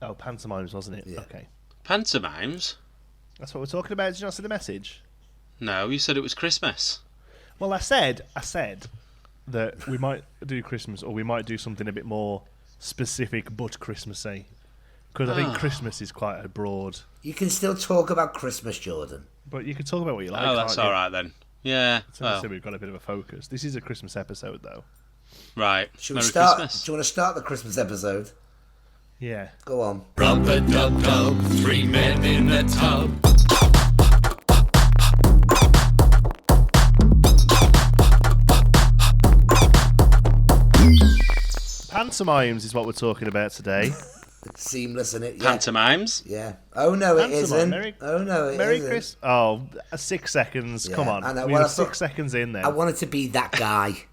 Oh, pantomimes, wasn't it? Yeah. Okay. Pantomimes? That's what we're talking about. Did you not see the message? No, you said it was Christmas. Well, I said that we might do Christmas, or we might do something a bit more specific but Christmassy. Because I think Christmas is quite a broad... You can still talk about Christmas, Jordan. But you can talk about what you like, Oh, that's can't you? all right then. Yeah. So we've got a bit of a focus. This is a Christmas episode, though. Right. Should we Merry start? Christmas. Do you want to start the Christmas episode? Yeah. Go on. Rub-a-dub-dub, 3 men in a tub. Pantomimes is what we're talking about today. Seamless, in it? Yeah. Pantomimes? Yeah. Oh, no, it Pantomime, isn't. Merry- Oh, no, it Merry isn't. Christmas. Oh, 6 seconds. Yeah, Come on. I know. We Well, were I thought- 6 seconds in there. I wanted to be that guy.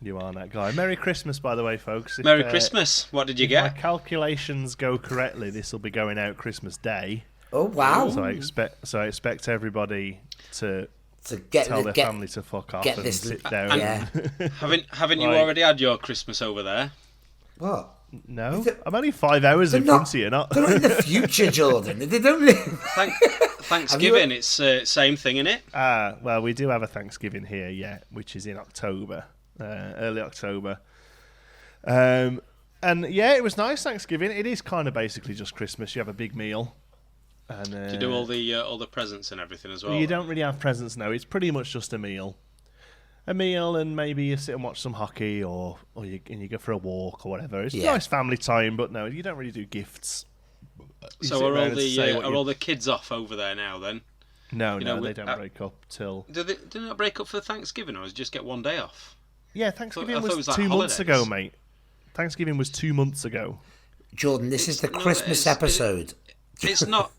You are that guy. Merry Christmas, by the way, folks. If, Merry Christmas. What did you If my get? calculations go correctly, this will be going out Christmas Day. Oh, wow. So I expect everybody to To get, tell their get, family to fuck off get and this- sit down. yeah. Haven't you Right. already had your Christmas over there? What? No, Is it- I'm only 5 hours in They're front of you. Not. They're not in the future, Jordan. They don't live. Thanksgiving, it's same thing, innit? Well, we do have a Thanksgiving here, yeah, which is in October, early October. And yeah, it was nice Thanksgiving. It is kind of basically just Christmas. You have a big meal, and Do you do all the presents and everything as well? you don't really have presents now. It's pretty much just a meal, and maybe you sit and watch some hockey, or you go for a walk or whatever. It's Yeah. nice family time, but no, you don't really do gifts. You sit So are around and say what you- all the kids off over there now then? No, you know, they with- don't break up till. Do they not break up for Thanksgiving, or just get one day off? Yeah, Thanksgiving I thought it was was like 2 months holidays. ago, mate. Thanksgiving was 2 months ago. Jordan, this is the no, Christmas it's- episode. It's not.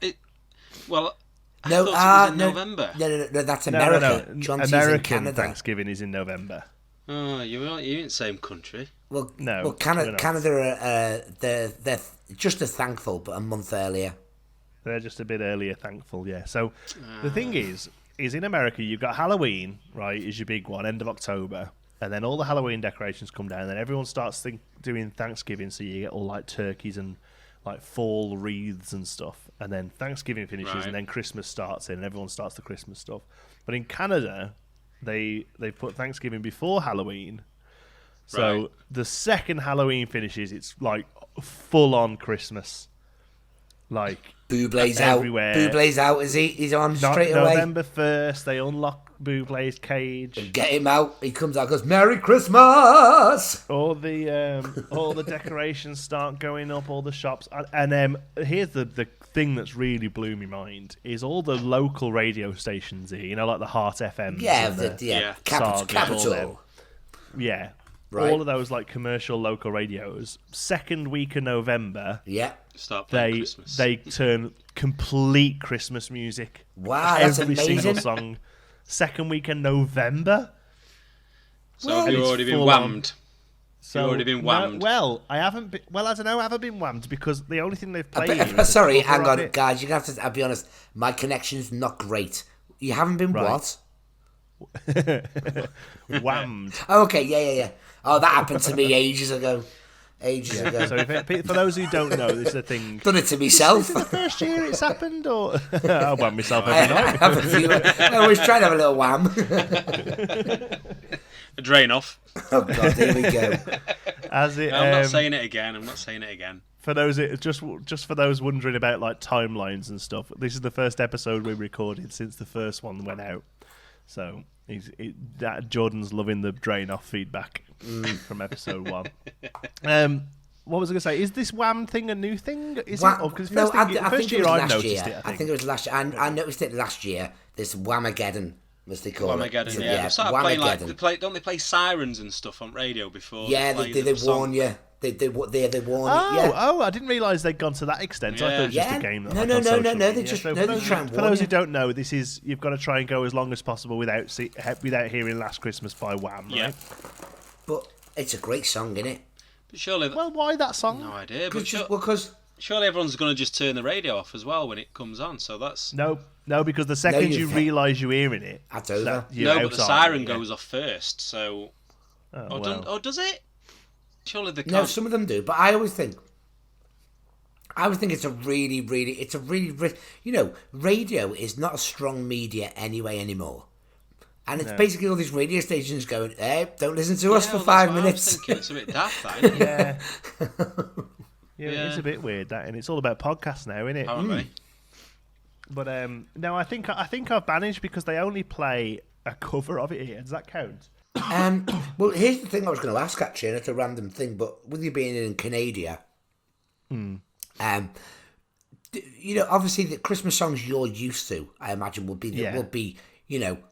Well, I No, thought it was in no, November. No, that's No, America. no. John C's American in Canada. Thanksgiving is in November. Oh, you're in the same country. Well, No, well, we're not. Canada are they're just as thankful, but a month earlier. They're just a bit earlier, thankful, yeah. So the thing is in America, you've got Halloween, right, is your big one, end of October. And then all the Halloween decorations come down, and then everyone starts doing Thanksgiving, so you get all like turkeys and like fall wreaths and stuff. And then Thanksgiving finishes, Right. and then Christmas starts in, and everyone starts the Christmas stuff. But in Canada, they put Thanksgiving before Halloween. So Right. the second Halloween finishes, it's like full on Christmas. Like Bublé's everywhere. out. Bublé's out. Is he? He's on straight away. November 1st, they unlock Bublé's cage. Get him out. He comes out and goes, Merry Christmas! All the decorations start going up, all the shops, and here's the thing that's really blew my mind is all the local radio stations here, you know, like the Heart FM. Yeah, Yeah. Capital. Yeah. Right. All of those like commercial local radios. Second week of November, Yeah. Start playing Christmas. they turn complete Christmas music. Wow, that's Every single amazing. song. Second week in November. So have And you it's already been full on. whammed? So, You've already been no, whammed. well, I haven't been. Well, I don't know. I haven't been whammed because the only thing they've played. here is a Sorry, cover hang of on, it. guys. You're going to have to, I'll be honest, my connection's not great. You haven't been Right. what? Whammed. Oh, okay, yeah. Oh, that happened to me ages ago. Ages ago. So, for those who don't know, this is a thing. Done it to myself. Is this the first year it's happened, or I wham myself I every night? have a few. I always try to have a little wham. A drain off. Oh, God, here we go. As it, I'm not saying it again. for those just for those wondering about like timelines and stuff, this is the first episode we recorded since the first one went out. So Jordan's loving the drain off feedback from episode 1. What was I going to say? Is this wham thing a new thing? Is it? Oh, 'cause No, first I first think it year was I last noticed year. it. I think it was last year. I noticed it last year. This Whamageddon, as they call it. Whamageddon, yeah. They started playing Whamageddon. don't they play sirens and stuff on radio before? Yeah, play they the song? warn you. They warn you. Yeah. I didn't realise they'd gone to that extent. I thought it was just Yeah. a game. That No, like no, on no, social no, no, they media. just- So no, for they those, try and for warn those who you. don't know, this is you've got to try and go as long as possible without hearing Last Christmas by Wham. Yeah. Right? But it's a great song, isn't it? But surely, Well, why that song? no idea. But Because surely everyone's going to just turn the radio off as well when it comes on. So that's No, because the second you you think- realise you're hearing it, That's over. you're no, out but the on siren it, yeah. goes off first. So Oh, well. does it? Surely the No, some of them do. But I always think I would think it's a really, radio is not a strong media anyway anymore. And it's basically all these radio stations going, hey, don't listen to us for 5 minutes. I was thinking it's a bit daft, that, isn't it? Yeah, it's a bit weird, that, and it's all about podcasts now, isn't it? Apparently. But no, I think I've managed because they only play a cover of it here. Does that count? Well, here's the thing I was going to ask, actually, and it's a random thing, but with you being in Canada, obviously the Christmas songs you're used to, I imagine, would be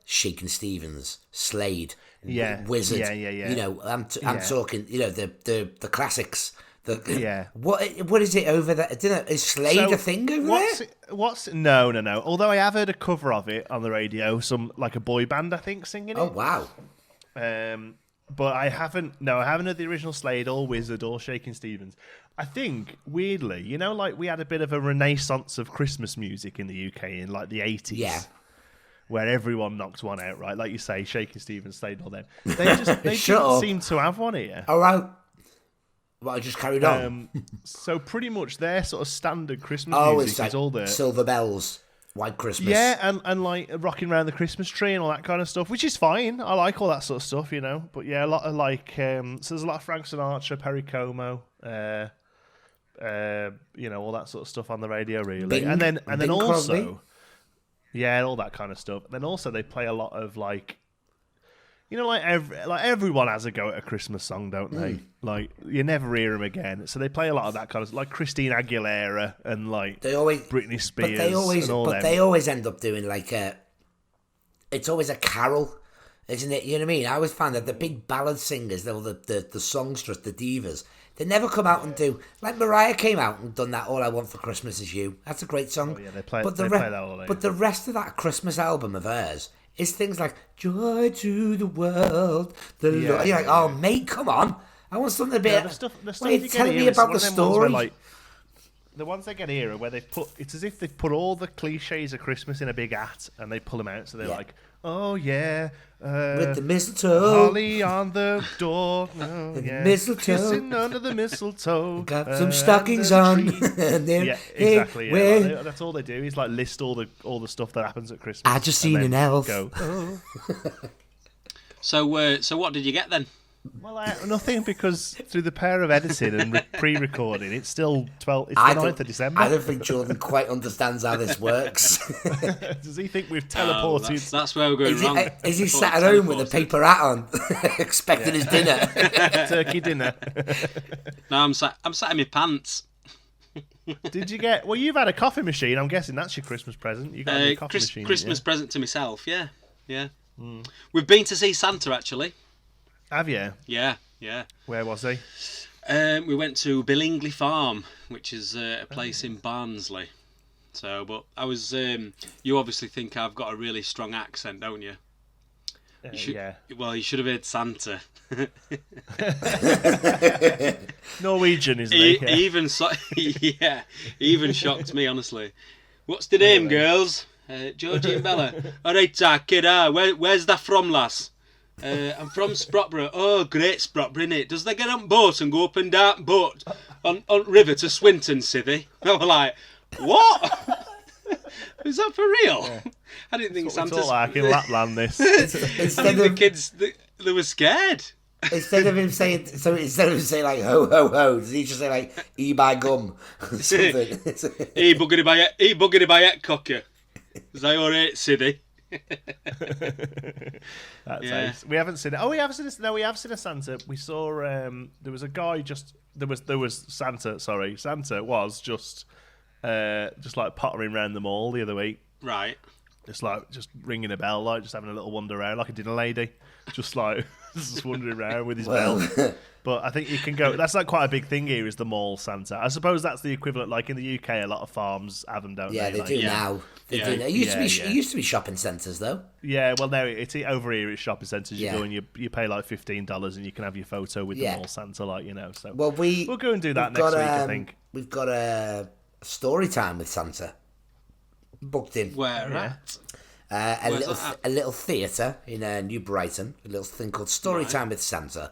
Shakin' Stevens, Slade, Wizard. Yeah. I'm talking, the classics. What is it over there? I don't know, is Slade a thing over there? No. Although I have heard a cover of it on the radio, like a boy band, I think, singing it. Oh wow. But I haven't heard the original Slade or Wizard or Shakin' Stevens. I think, weirdly, like we had a bit of a renaissance of Christmas music in the UK in like the 80s. Yeah. Where everyone knocked one out, right? Like you say, Shakin' Stevens, Slade, all them. They didn't seem to have one here. All right. Well, I just carried on. So pretty much their sort of standard Christmas music like is all the Silver Bells, White Christmas. Yeah, and like rocking around the Christmas tree and all that kind of stuff, which is fine. I like all that sort of stuff, But yeah, a lot of like, so there's a lot of Frank Sinatra, Perry Como, all that sort of stuff on the radio, really. Bing, and then also, Crosby. Yeah, all that kind of stuff. And then also they play a lot of like. Everyone has a go at a Christmas song, don't they? Like you never hear them again. So they play a lot of that kind of like Christina Aguilera and like Britney Spears. They always end up doing like it's always a carol, isn't it? You know what I mean? I always find that the big ballad singers, the songsters, the divas, they never come out and do like Mariah came out and done that. All I Want for Christmas Is You. That's a great song. Oh yeah, they play that all day. But the rest of that Christmas album of hers. It's things like Joy to the World. You're like, oh, mate, come on. I want something a bit. The stuff telling me about the story. The ones they get here are where they put. It's as if they put all the cliches of Christmas in a big hat and they pull them out. So they're like, oh yeah, with the mistletoe, holly on the door, mistletoe, kissing under the mistletoe, got some stockings on. And then, exactly. Yeah, that's all they do is like list all the stuff that happens at Christmas. I just seen an elf. Go, oh. So what did you get then? Well, nothing, because through the power of editing and pre-recording, it's still 12. It's the 9th of December. I don't think Jordan quite understands how this works. Does he think we've teleported? That's where we're going wrong. Is he sat at home with a paper hat on, expecting his dinner? Turkey dinner. No, I'm sat in my pants. Did you get? Well, you've had a coffee machine. I'm guessing that's your Christmas present. You got a coffee machine. Christmas present to myself. Yeah. We've been to see Santa actually. Have you? Yeah. Where was he? We went to Billingley Farm, which is a place in Barnsley. So, but I was. You obviously think I've got a really strong accent, don't you? Yeah. Well, you should have heard Santa. Norwegian, isn't he? Even shocked me, honestly. What's the name, girls? Georgie and Bella. All right, kid. Where's that from, lass? I'm from Sprotborough. Oh, great Sprotborough, innit? Does they get on boat and go up and down boat on river to Swinton, Cithy? I was like, what? Is that for real? Yeah. I didn't think Santa's... It's all like in Lapland, this. The kids, they were scared. Instead of him saying like ho ho ho, does he just say like e by gum or something? E buggity by et cocker. Is that alright, Cithy? That's nice. We haven't seen it. Oh, we have seen it. No, we have seen a Santa. We saw there was a guy there was Santa. Sorry, Santa was just like pottering around the mall the other week. Right. Just ringing a bell, like just having a little wander around like a dinner lady, just wandering around with his bell. But I think you can go. That's like quite a big thing here. Is the mall Santa? I suppose that's the equivalent. Like in the UK, a lot of farms have them, don't they? Yeah, they do now. They do now. It used to be shopping centres though. Yeah, well, no, it's over here. It's shopping centres. You go and you pay like $15, and you can have your photo with the mall Santa, So well, we'll go and do that next week. I think we've got a story time with Santa booked in. Where at? A little theatre in New Brighton. A little thing called Story Time with Santa.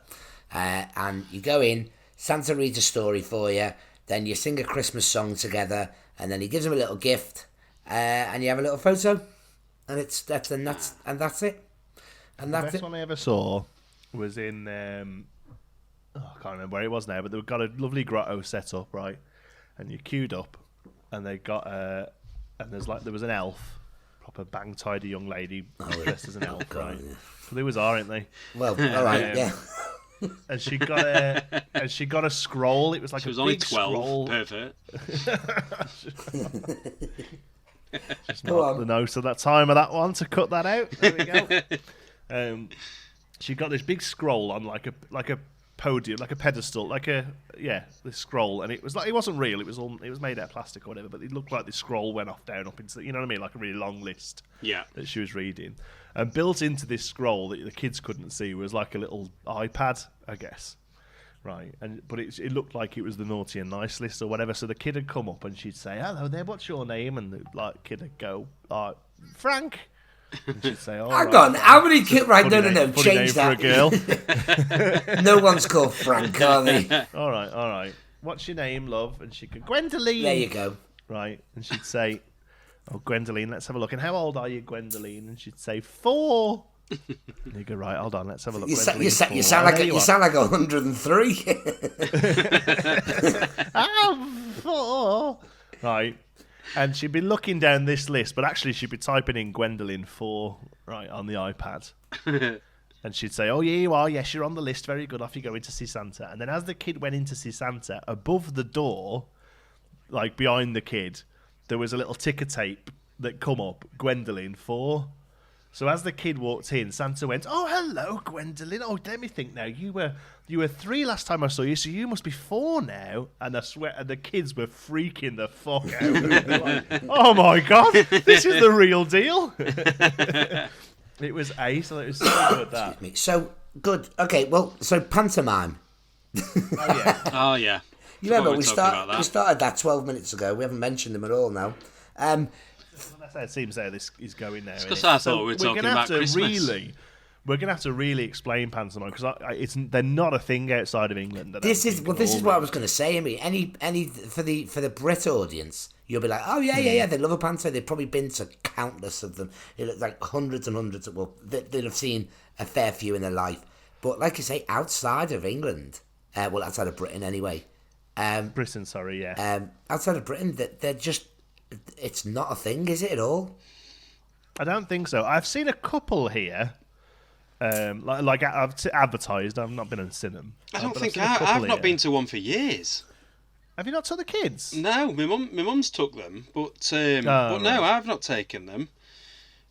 And you go in, Santa reads a story for you, then you sing a Christmas song together, and then he gives him a little gift, and you have a little photo, and that's it. And the best one I ever saw was in I can't remember where it was now, but they've got a lovely grotto set up, right? And you're queued up, and they got and there was an elf, proper bang tidy young lady dressed as an elf, right? Yeah. Well, they aren't they? Well, all right, yeah. And she got a scroll. It was like she was a only big 12. Scroll. Perfect. Just not the note of that time of that one to cut that out. There we go. She got this big scroll on like a podium, like a pedestal, this scroll, and it wasn't real. It was made out of plastic or whatever, but it looked like the scroll went down up into, you know what I mean, like a really long list. Yeah. That she was reading, and built into this scroll that the kids couldn't see was like a little iPad, I guess. Right, but it looked like it was the naughty and nice list or whatever. So the kid would come up and she'd say, "Hello there, what's your name?" And the kid would go, "Frank." And she'd say, "Oh, hang on, how many kids? Right, no, name change that. For a girl. No one's called Frank, are they? All right. What's your name, love? And she'd go, "Gwendoline." There you go. Right, and she'd say, "Oh, Gwendoline, let's have a look. And how old are you, Gwendoline?" And she'd say, 4. And you go, right, hold on, let's have a look. You sound like 103. I'm 4. Right. And she'd be looking down this list, but actually she'd be typing in Gwendoline 4 right on the iPad. And she'd say, "Oh, yeah, you are. Yes, you're on the list. Very good. Off you go in to see Santa." And then as the kid went in to see Santa, above the door, like behind the kid, there was a little ticker tape that come up, Gwendoline 4. So as the kid walked in, Santa went, "Oh, hello, Gwendoline. Oh, let me think now. You were 3 last time I saw you, so you must be 4 now." And I swear, and the kids were freaking the fuck out. They were like, "Oh my god, this is the real deal." It was ace, so it was so good. That. Excuse me. So good. Okay, well, so pantomime. Oh yeah. You remember we started that 12 minutes ago. We haven't mentioned them at all now. That's how it seems how this is going now. Because I thought we were talking about Christmas. We're going to have to really explain pantomime because they're not a thing outside of England. This is what I was going to say. I mean, any for the Brit audience, you'll be like, "Oh yeah, they love a panto." They've probably been to countless of them. Like hundreds and hundreds of. Well, they'll have seen a fair few in their life. But like you say, outside of England, outside of Britain anyway. Britain, sorry, yeah. Outside of Britain, they're just. It's not a thing, is it at all? I don't think so. I've seen a couple here. Like I've advertised. I've not been and seen them. I've not been to one for years. Have you not took the kids? No, my mum's took them, but no, I've not taken them.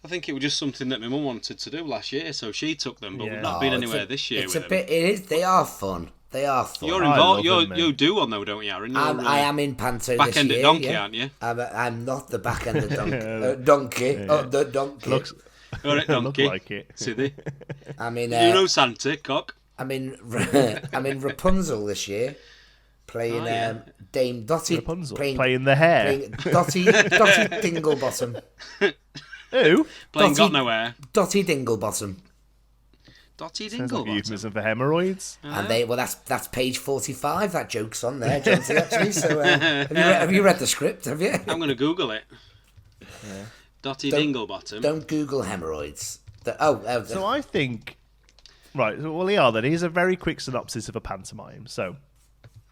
I think it was just something that my mum wanted to do last year, so she took them, but we've not been anywhere this year with them. It is. They are fun. They are fun. You're involved. You do one though, don't you, Aaron? I am in panto back this year. Back-ended donkey, aren't you? I'm not the back-ended donkey. Yeah. Oh, the donkey. All right, donkey. Look like it. See they? I'm in. You know Santa, cock. I'm in Rapunzel this year, playing Dame Dottie. Rapunzel playing the hair. Playing Dottie Dinglebottom. Who? Playing Got Nowhere. Dottie Dinglebottom. Dottie Sounds like a Dinglebottom. euphemism for hemorrhoids. And that's page 45. That joke's on there, Jonesy, actually. So have you read the script? Have you? I'm going to Google it. Yeah. Dottie Dinglebottom. Don't Google hemorrhoids. So I think, right, well, here's a very quick synopsis of a pantomime. So,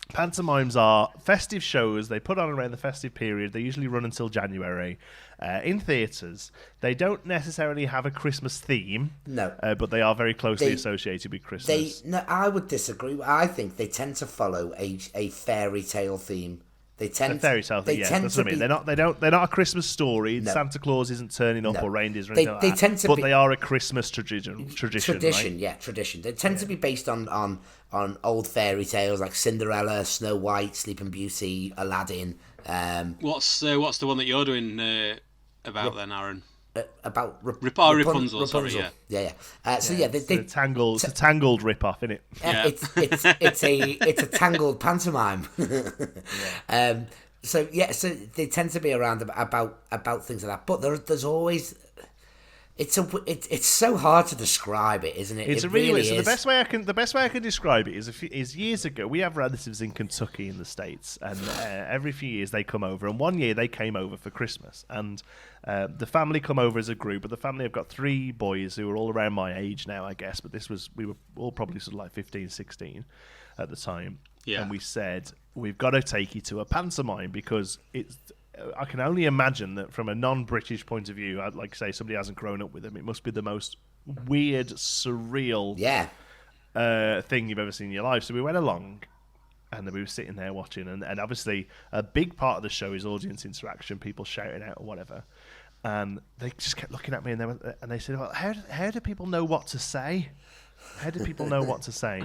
pantomimes are festive shows. They put on around the festive period. They usually run until January in theatres. They don't necessarily have a Christmas theme. No. But they are very closely associated with Christmas. I would disagree. I think they tend to follow a fairy tale theme. They tend a fairy tale theme, yeah. That's what I mean. They're not a Christmas story. No. Santa Claus isn't turning up or reindeers or anything like that. Tend to but they are a Christmas tradition. Tradition, right? Tradition. They tend to be based on old fairy tales like Cinderella, Snow White, Sleeping Beauty, Aladdin. What's the one that you're doing about then, Aaron? About Rapunzel. Sorry, yeah. Yeah. It's a tangled rip-off, isn't it? It's a tangled pantomime. So they tend to be around about things like that. But there's always It's so hard to describe it, isn't it? It's it a really really weird. So is. the best way I can describe it is years ago we have relatives in Kentucky in the States, and every few years they come over. And one year they came over for Christmas, and the family come over as a group. But the family have got 3 boys who are all around my age now, I guess. But we were all probably sort of like 15, 16 at the time. Yeah. And we said we've got to take you to a pantomime because it's. I can only imagine that from a non-British point of view, I'd like to say somebody hasn't grown up with them. It must be the most weird, surreal thing you've ever seen in your life. So we went along, and we were sitting there watching, and obviously a big part of the show is audience interaction, people shouting out or whatever. And they just kept looking at me, and they said, "Well, how do people know what to say? How do people know what to say?"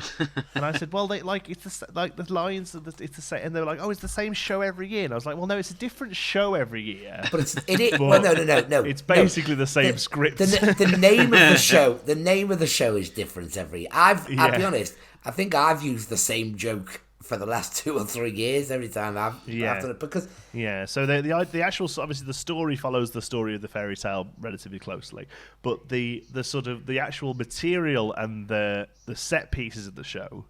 And I said, "Well, they it's the lines it's the same." And they were like, "Oh, it's the same show every year." And I was like, "Well, no, it's a different show every year." But no. It's basically the same script. The name of the show is different every year. I'll be honest. I think I've used the same joke for the last 2 or 3 years every time I've done it because So the actual, obviously the story follows the story of the fairy tale relatively closely, but the sort of the actual material and the set pieces of the show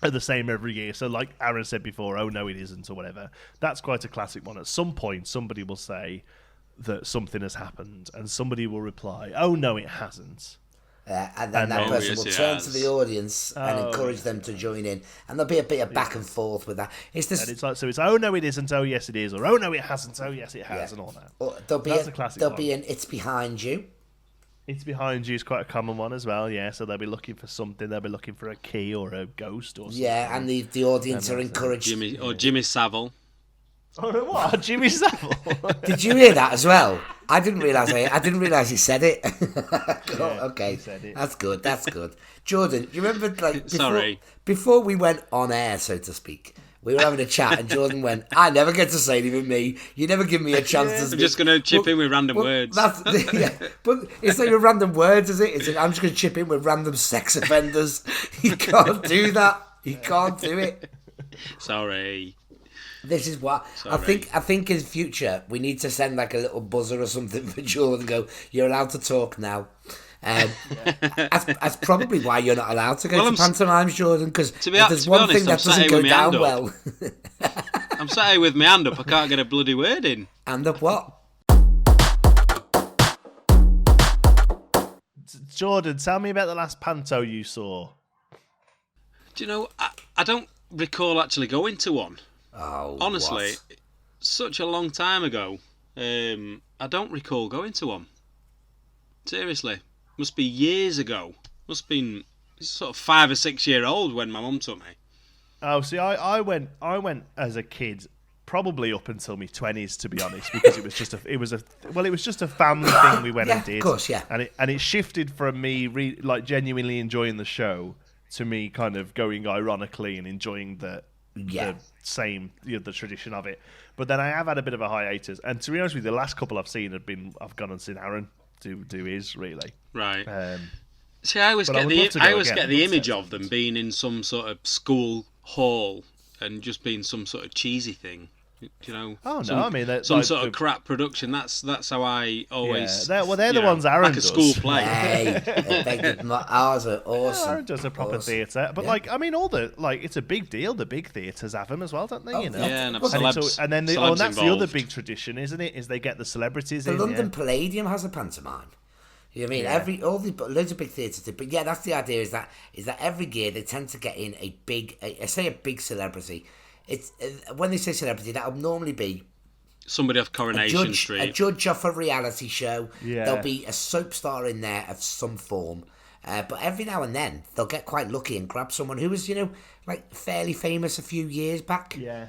are the same every year. So like Aaron said before, "Oh no, it isn't," or whatever. That's quite a classic one. At some point, somebody will say that something has happened, and somebody will reply, "Oh no, it hasn't." And then that person will turn to the audience and encourage them to join in, and there'll be a bit of back and forth with that. It's "Oh no, it isn't," "Oh yes, it is," or "Oh no, it hasn't," "Oh yes, it has," and all that. Or there'll be an "It's behind you." It's behind you is quite a common one as well, yeah. So they'll be looking for something. They'll be looking for a key or a ghost or something. Yeah, and the audience are encouraged. Jimmy Savile. Oh, what? Jimmy Savile? Did you hear that as well? I didn't realise he said it. Okay, said it. That's good. Jordan, you remember Sorry. Before we went on air, so to speak, we were having a chat, and Jordan went, "I never get to say anything, me. You never give me a chance to speak." I'm just going to chip in with random words. But it's like with random words, is it? I'm just going to chip in with random sex offenders. You can't do that. You can't do it. Sorry. This is what I think in future we need to send like a little buzzer or something for Jordan and go, "You're allowed to talk now." That's probably why you're not allowed to go to pantomimes, Jordan, because there's one thing that doesn't go down well. I'm sat here with my hand up, I can't get a bloody word in. Hand up what? Jordan, tell me about the last panto you saw. Do you know, I don't recall actually going to one. Oh, honestly, such a long time ago. I don't recall going to one. Seriously, must be years ago. Must have been sort of 5 or 6 year old when my mum took me. Oh, see, I went as a kid, probably up until my 20s, to be honest, because it was just a family thing we went and did. Of course, yeah. And it shifted from me genuinely enjoying the show to me kind of going ironically and enjoying the same, the tradition of it. But then I have had a bit of a hiatus, and to be honest with you, the last couple I've seen I've gone and seen Aaron do his, really. Right. See, I always get the image of them being in some sort of school hall and just being some sort of cheesy thing. You know, some sort of crap production. That's how I always. Yeah, they're the ones Aaron does. Like a school play. Ours are awesome. Yeah, Aaron does a proper theatre, but it's a big deal. The big theatres have them as well, don't they? Yeah, and that's the other big tradition, isn't it? Is they get the celebrities. The London Palladium has a pantomime. You know what I mean? Yeah. Loads of big theatres do, but yeah, that's the idea. Is that every year they tend to get in a big celebrity. It's when they say celebrity, that will normally be somebody off Coronation Street, a judge off a reality show. Yeah. There'll be a soap star in there of some form, but every now and then they'll get quite lucky and grab someone who was, fairly famous a few years back. Yeah,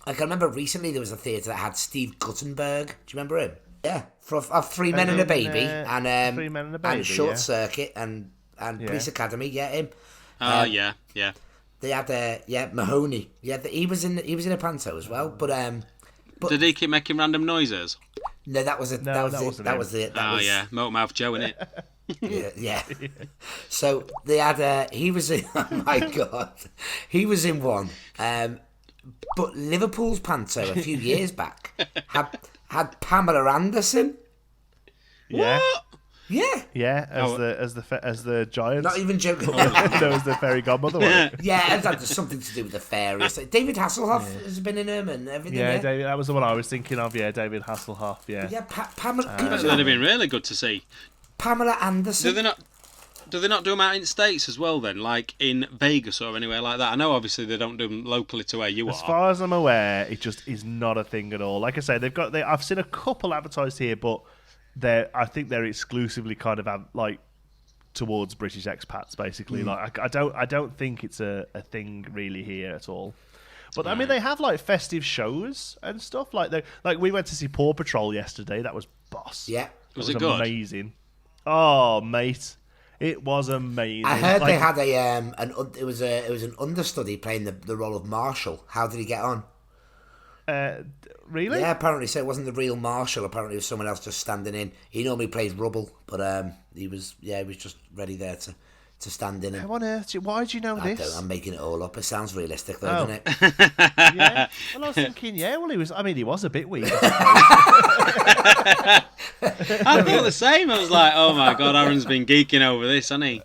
like I remember recently there was a theatre that had Steve Guttenberg. Do you remember him? Yeah, of Three Men and a Baby, and Three Men and a Baby, and Short Circuit, and Police Academy. Yeah, him. Yeah. They had Mahoney. Yeah, he was in a panto as well. But did he keep making random noises? No, that was it. That was it. Motormouth Joe, innit? yeah. So they had. He was in. Oh my god, he was in one. But Liverpool's panto a few years back had Pamela Anderson. Yeah. What? Yeah. As the giant. Not even joking. No, as the fairy godmother. Yeah, that's something to do with the fairies. David Hasselhoff has been in them and everything. Yeah, David. That was the one I was thinking of. Yeah, David Hasselhoff. Yeah. Yeah, Pamela. That'd have been really good to see. Pamela Anderson. Do they not do them out in States as well then, like in Vegas or anywhere like that? I know obviously they don't do them locally to where you are. As far as I'm aware, it just is not a thing at all. Like I say, I've seen a couple advertised here, but I think they're exclusively kind of like towards British expats, basically. Like I don't think it's a thing really here at all. But I mean, they have like festive shows and stuff. Like we went to see Paw Patrol yesterday. That was boss. Yeah, was it good? Amazing. Oh, mate. It was amazing. I heard they had it was an understudy playing the role of Marshall. How did he get on? Really? Yeah, apparently so. It wasn't the real Marshall. Apparently it was someone else just standing in. He normally plays Rubble, but he was just ready there to stand in. How on earth? Why do you know this? I'm making it all up. It sounds realistic though, doesn't it? Yeah. Well, I was thinking, he was a bit weird. I thought the same. I was like, oh my god, Aaron's been geeking over this, hasn't he?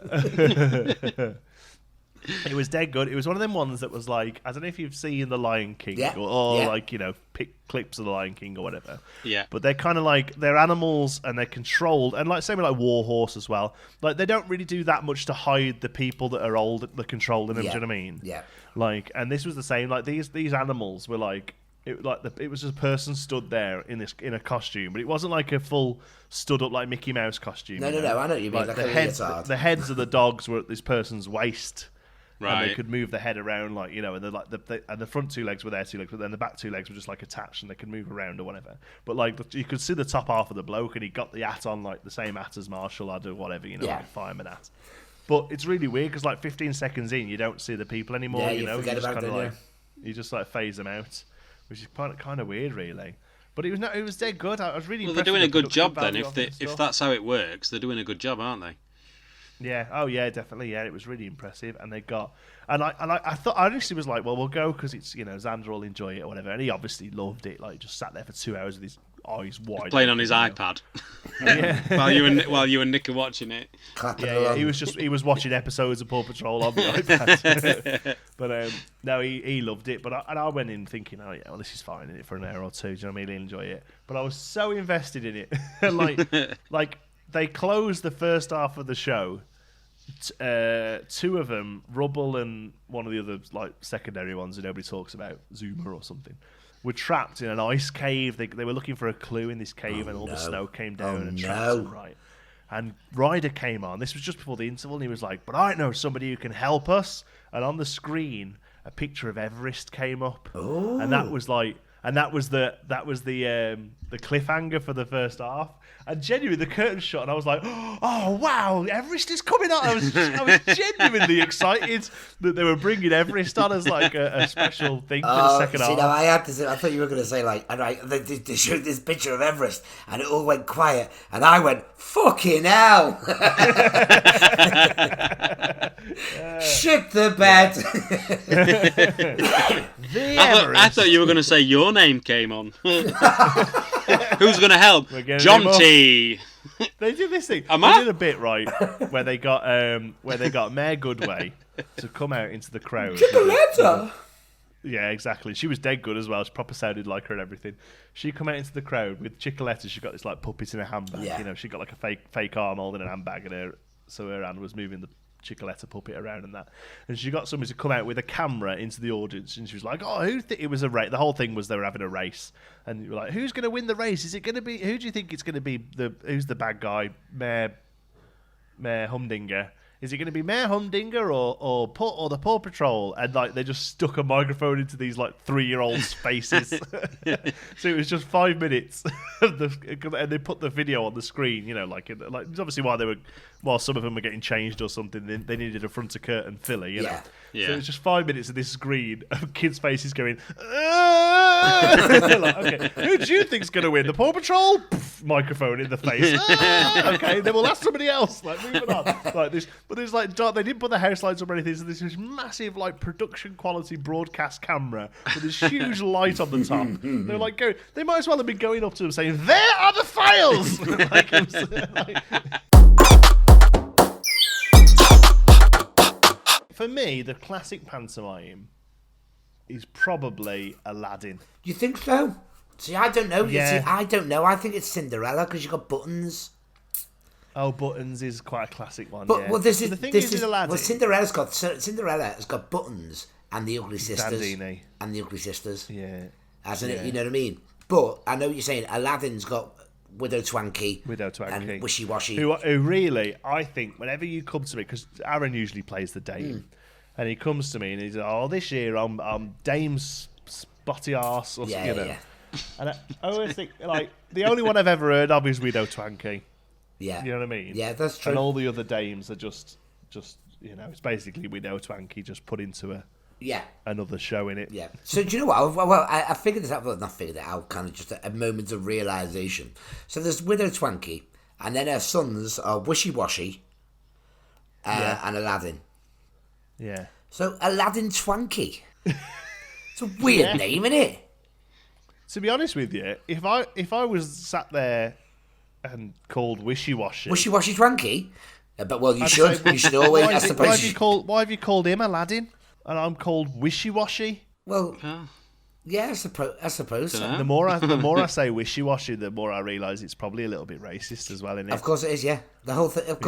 It was dead good. It was one of them ones that was like, I don't know if you've seen The Lion King or like, pick clips of The Lion King or whatever. Yeah. But they're kind of like, they're animals and they're controlled, and like same with like War Horse as well. Like they don't really do that much to hide the people that are old, that are controlling them. Do you know what I mean? Yeah. Like, and this was the same. Like these animals were like, it was just a person stood there in a costume, but it wasn't like a full stood up like Mickey Mouse costume. No. I know what you mean. Like the heads of the dogs were at this person's waist. Right. And they could move the head around, like, and and the front two legs were their two legs, but then the back two legs were just like attached, and they could move around or whatever. But like you could see the top half of the bloke, and he got the hat on, like the same hat as Marshall had or whatever, like fireman hat. But it's really weird because like 15 seconds in, you don't see the people anymore. Yeah, you forget about it. You just like phase them out, which is kind of weird, really. But it was dead good. I was really. Well, they're doing a good job then. If that's how it works, they're doing a good job, aren't they? Yeah. Oh, yeah. Definitely. Yeah. It was really impressive, and they got. And I thought I honestly was like, well, we'll go because it's Xander will enjoy it or whatever, and he obviously loved it. Like, just sat there for 2 hours with his eyes wide, playing on his iPad. Yeah. while you and Nick are watching it. Yeah. He was watching episodes of Paw Patrol on the iPad. But no, he loved it. But I went in thinking, oh yeah, well this is fine in it for an hour or two. Do you know what I mean? He'll enjoy it. But I was so invested in it, like. They closed the first half of the show. Two of them, Rubble and one of the other like secondary ones that nobody talks about, Zuma or something, were trapped in an ice cave. They were looking for a clue in this cave, and all the snow came down and trapped them, right. And Ryder came on. This was just before the interval, and he was like, "But I know somebody who can help us." And on the screen, a picture of Everest came up, and that was the cliffhanger for the first half. And genuinely, the curtain shut, and I was like, "Oh wow, Everest is coming on!" I was genuinely excited that they were bringing Everest on as like a special thing for the second half. No, I thought you were going to say like, they showed this picture of Everest, and it all went quiet, and I went, "Fucking hell!" Shit the bed. I thought you were going to say your name came on. Who's going to help? John T. They did this thing. They did a bit right where they got Mayor Goodway to come out into the crowd. Chicoletta. Yeah, exactly. She was dead good as well. She proper sounded like her and everything. She come out into the crowd with Chicoletta. She got this like puppet in a handbag. Yeah. She got like a fake arm holding a handbag, and her hand was moving the Chicoletta puppet around and that. And she got somebody to come out with a camera into the audience, and she was like, "Oh, it was a race." The whole thing was they were having a race, and you were like, "Who's going to win the race? Is it going to be? Who do you think it's going to be? Who's the bad guy? Mayor Humdinger? Is it going to be Mayor Humdinger or the Paw Patrol?" And like they just stuck a microphone into these like 3-year-olds' faces. So it was just 5 minutes, and they put the video on the screen. It's obviously while some of them were getting changed or something, they needed a front of curtain filler. Yeah. So it was just 5 minutes of this screen of kids' faces going. Like, okay, who do you think's going to win? The Paw Patrol? Poof, microphone in the face. Okay, then we'll ask somebody else. Like moving on, like this. But there's like they didn't put the house lights up or anything. So there's this massive like production quality broadcast camera with this huge light on the top. They're like they might as well have been going up to them saying, "There are the files." Like, it was, like, for me, the classic pantomime is probably Aladdin. You think so? See, I don't know. Yeah. See, I don't know. I think it's Cinderella because you got buttons. Oh, Buttons is quite a classic one. But yeah. well, this the thing is Aladdin. Well, Cinderella has got buttons and the Ugly Sisters Dandini. and the Ugly Sisters. Yeah. Hasn't it? You know what I mean? But I know what you're saying. Aladdin's got Widow Twanky. And Wishy Washy. Who really, I think, whenever you come to me, because Aaron usually plays the Dame, and he comes to me and he's like, "Oh, this year I'm Dame's spotty arse," or you know. Yeah. And I always think, like, the only one I've ever heard of is Widow Twanky. Yeah. You know what I mean? Yeah, that's true. And all the other dames are just it's basically Widow Twanky just put into another show in it. Yeah. So do you know what? Well, I figured this out. Well, not figured it out. Kind of just a moment of realization. So there's Widow Twanky, and then her sons are Wishy Washy, and Aladdin. Yeah. So Aladdin Twanky. It's a weird name, isn't it? To be honest with you, if I was sat there and called Wishy Washy Twanky, but well, you should always. I suppose. Why have you called him Aladdin, and I'm called Wishy Washy? Well, yeah, I suppose. The more I say Wishy Washy, the more I realise it's probably a little bit racist as well, isn't it? Of course it is. Yeah, the whole thing. Of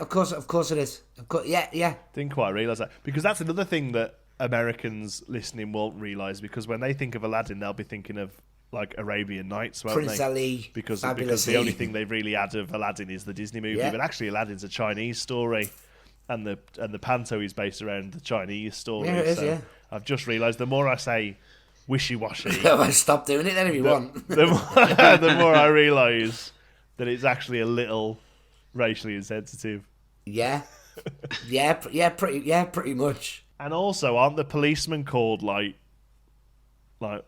course, of course it is. Of course, yeah. Didn't quite realise that, because that's another thing that Americans listening won't realise, because when they think of Aladdin, they'll be thinking of like Arabian Nights, won't Prince they? Ali, because the only thing they've really had of Aladdin is the Disney movie. Yeah. But actually, Aladdin's a Chinese story, and the panto is based around the Chinese story. Yeah, it is. So Yeah. I've just realised the more I say Wishy Washy, Stop doing it then if you want. the more I realise that it's actually a little racially insensitive. Yeah, pretty much. And also, aren't the policemen called like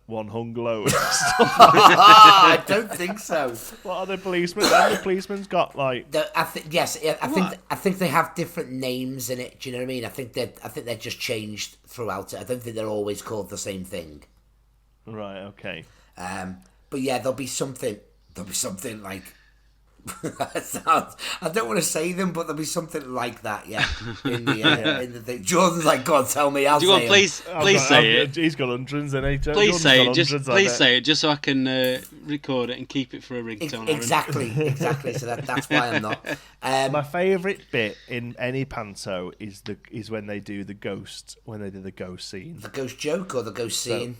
one hunglo? I don't think so. What are the policemen? And the policeman's got like. I think they have different names in it. Do you know what I mean? I think they're just changed throughout it. I don't think they're always called the same thing. Right. Okay. But yeah, there'll be something like. I don't want to say them, but there'll be something like that. Yeah. In the thing. Jordan's like, God, tell me. Do you want please say it? He's got hundreds in it. Please say it. Please say it, just so I can record it and keep it for a ringtone. Exactly. So that's why I'm not. My favourite bit in any panto is when they do the ghost scene. The ghost joke or the ghost scene.